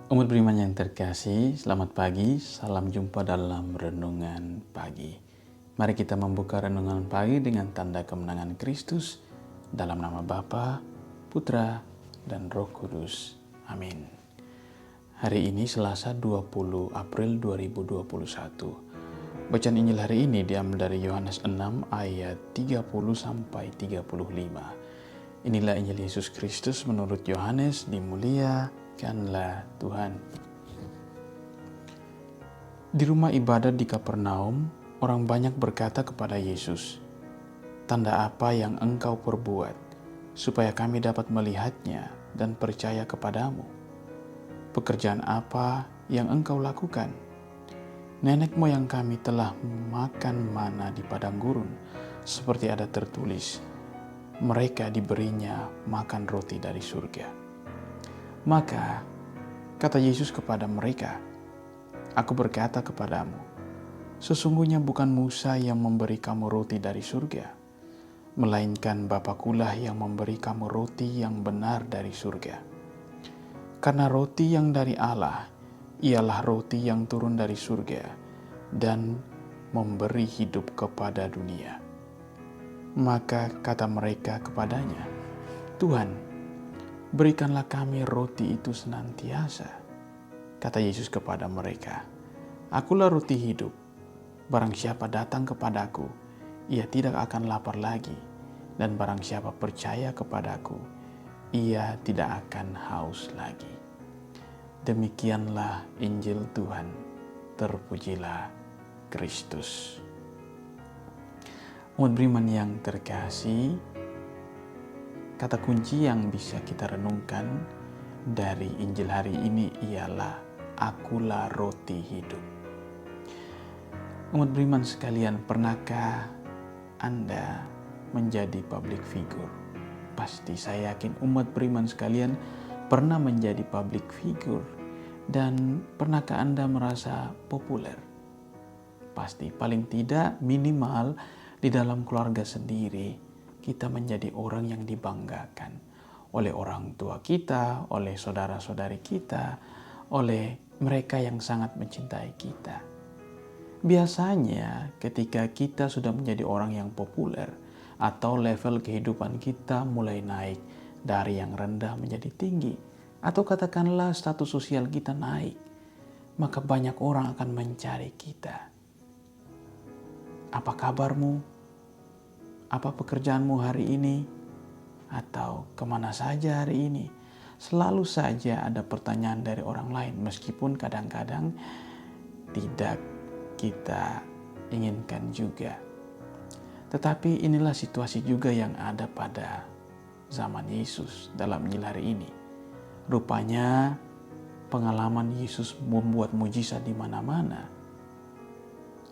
Umat beriman yang terkasih, selamat pagi, salam jumpa dalam Renungan Pagi. Mari kita membuka Renungan Pagi dengan tanda kemenangan Kristus, dalam nama Bapa, Putra, dan Roh Kudus. Amin. Hari ini Selasa 20 April 2021. Bacaan Injil hari ini diambil dari Yohanes 6 ayat 30-35. Inilah Injil Yesus Kristus menurut Yohanes, dimuliakanlah Tuhan. Di rumah ibadat di Kapernaum, orang banyak berkata kepada Yesus, "Tanda apa yang engkau perbuat, supaya kami dapat melihatnya dan percaya kepadamu? Pekerjaan apa yang engkau lakukan? Nenek moyang kami telah makan mana di padang gurun, seperti ada tertulis, mereka diberinya makan roti dari surga." Maka kata Yesus kepada mereka, "Aku berkata kepadamu, sesungguhnya bukan Musa yang memberi kamu roti dari surga, melainkan Bapakulah yang memberi kamu roti yang benar dari surga. Karena roti yang dari Allah ialah roti yang turun dari surga dan memberi hidup kepada dunia." Maka kata mereka kepadanya, "Tuhan, berikanlah kami roti itu senantiasa." Kata Yesus kepada mereka, "Akulah roti hidup. Barang siapa datang kepadaku, ia tidak akan lapar lagi. Dan barang siapa percaya kepadaku, ia tidak akan haus lagi." Demikianlah Injil Tuhan. Terpujilah Kristus. Umat beriman yang terkasih, kata kunci yang bisa kita renungkan dari Injil hari ini ialah "Akulah roti hidup." Umat beriman sekalian, pernahkah Anda menjadi public figure? Pasti saya yakin umat beriman sekalian pernah menjadi public figure. Dan pernahkah Anda merasa populer? Pasti, paling tidak minimal di dalam keluarga sendiri kita menjadi orang yang dibanggakan oleh orang tua kita, oleh saudara-saudari kita, oleh mereka yang sangat mencintai kita. Biasanya ketika kita sudah menjadi orang yang populer atau level kehidupan kita mulai naik dari yang rendah menjadi tinggi, atau katakanlah status sosial kita naik, maka banyak orang akan mencari kita. "Apa kabarmu? Apa pekerjaanmu hari ini? Atau kemana saja hari ini?" Selalu saja ada pertanyaan dari orang lain, meskipun kadang-kadang tidak kita inginkan juga. Tetapi inilah situasi juga yang ada pada zaman Yesus dalam Injil hari ini. Rupanya pengalaman Yesus membuat mujizat di mana-mana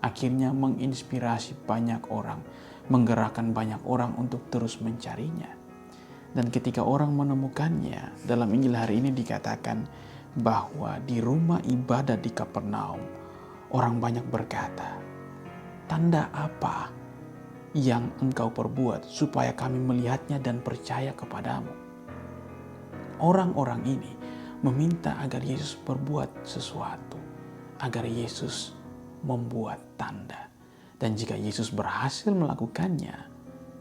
akhirnya menginspirasi banyak orang, menggerakkan banyak orang untuk terus mencarinya. Dan ketika orang menemukannya, dalam Injil hari ini dikatakan bahwa di rumah ibadat di Kapernaum, orang banyak berkata, "Tanda apa yang engkau perbuat supaya kami melihatnya dan percaya kepadamu?" Orang-orang ini meminta agar Yesus berbuat sesuatu, agar Yesus membuat tanda. Dan jika Yesus berhasil melakukannya,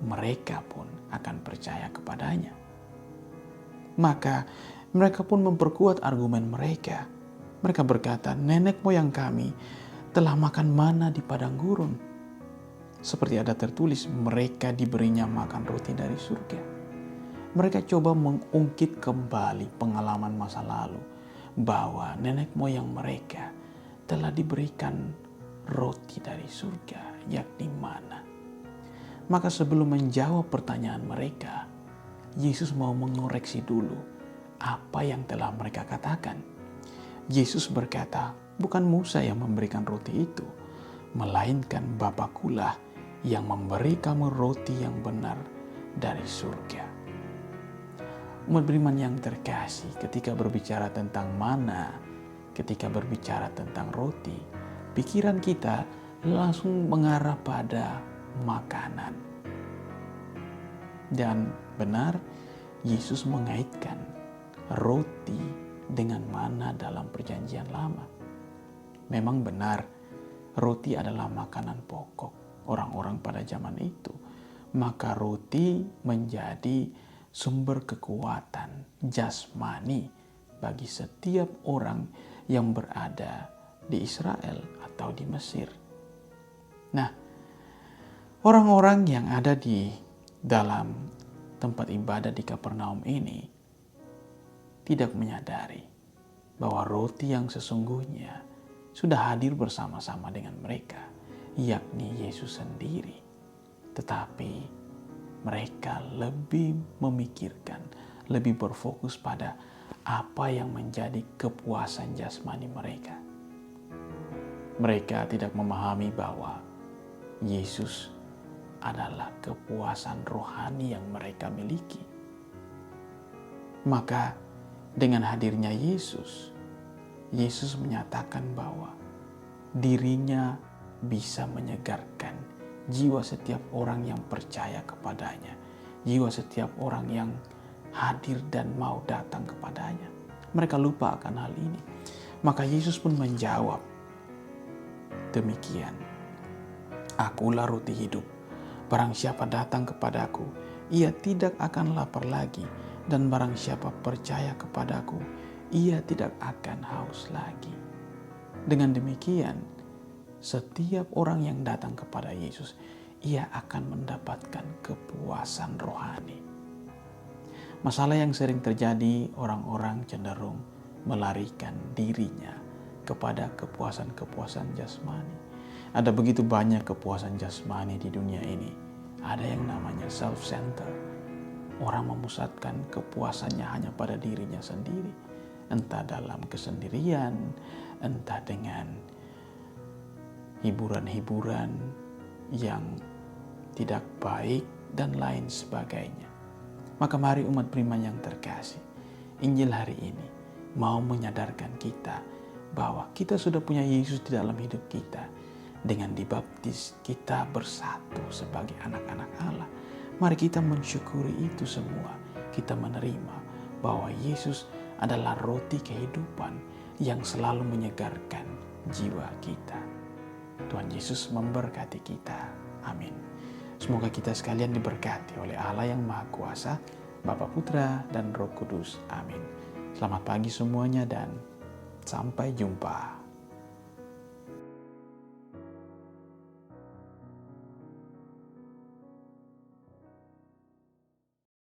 mereka pun akan percaya kepadanya. Maka mereka pun memperkuat argumen mereka. Mereka berkata, "Nenek moyang kami telah makan mana di padang gurun. Seperti ada tertulis, mereka diberinya makan roti dari surga." Mereka coba mengungkit kembali pengalaman masa lalu bahwa nenek moyang mereka telah diberikan roti dari surga, yakni mana. Maka sebelum menjawab pertanyaan mereka, Yesus mau mengoreksi dulu apa yang telah mereka katakan. Yesus berkata, "Bukan Musa yang memberikan roti itu, melainkan Bapakulah yang memberi kamu roti yang benar dari surga." Umat beriman yang terkasih, ketika berbicara tentang mana, ketika berbicara tentang roti, pikiran kita langsung mengarah pada makanan. Dan benar, Yesus mengaitkan roti dengan mana dalam perjanjian lama. Memang benar, roti adalah makanan pokok orang-orang pada zaman itu. Maka roti menjadi sumber kekuatan jasmani bagi setiap orang yang berada di Israel atau di Mesir. Nah, orang-orang yang ada di dalam tempat ibadah di Kapernaum ini tidak menyadari bahwa roti yang sesungguhnya sudah hadir bersama-sama dengan mereka, yakni Yesus sendiri. Tetapi mereka lebih memikirkan, lebih berfokus pada apa yang menjadi kepuasan jasmani mereka. Mereka tidak memahami bahwa Yesus adalah kepuasan rohani yang mereka miliki. Maka dengan hadirnya Yesus menyatakan bahwa dirinya bisa menyegarkan jiwa setiap orang yang percaya kepadanya, jiwa setiap orang yang hadir dan mau datang kepadanya. Mereka lupa akan hal ini. Maka Yesus pun menjawab demikian, "Akulah roti hidup. Barang siapa datang kepadaku, ia tidak akan lapar lagi. Dan barang siapa percaya kepadaku, ia tidak akan haus lagi." Dengan demikian, setiap orang yang datang kepada Yesus, ia akan mendapatkan kepuasan rohani. Masalah yang sering terjadi, orang-orang cenderung melarikan dirinya kepada kepuasan-kepuasan jasmani. Ada begitu banyak kepuasan jasmani di dunia ini. Ada yang namanya self-center. Orang memusatkan kepuasannya hanya pada dirinya sendiri. Entah dalam kesendirian, entah dengan hiburan-hiburan yang tidak baik dan lain sebagainya. Maka mari umat beriman yang terkasih, Injil hari ini mau menyadarkan kita bahwa kita sudah punya Yesus di dalam hidup kita. Dengan dibaptis, kita bersatu sebagai anak-anak Allah. Mari kita mensyukuri itu semua. Kita menerima bahwa Yesus adalah roti kehidupan yang selalu menyegarkan jiwa kita. Tuhan Yesus memberkati kita. Amin. Semoga kita sekalian diberkati oleh Allah yang Maha Kuasa, Bapa, Putra, dan Roh Kudus. Amin. Selamat pagi semuanya dan sampai jumpa.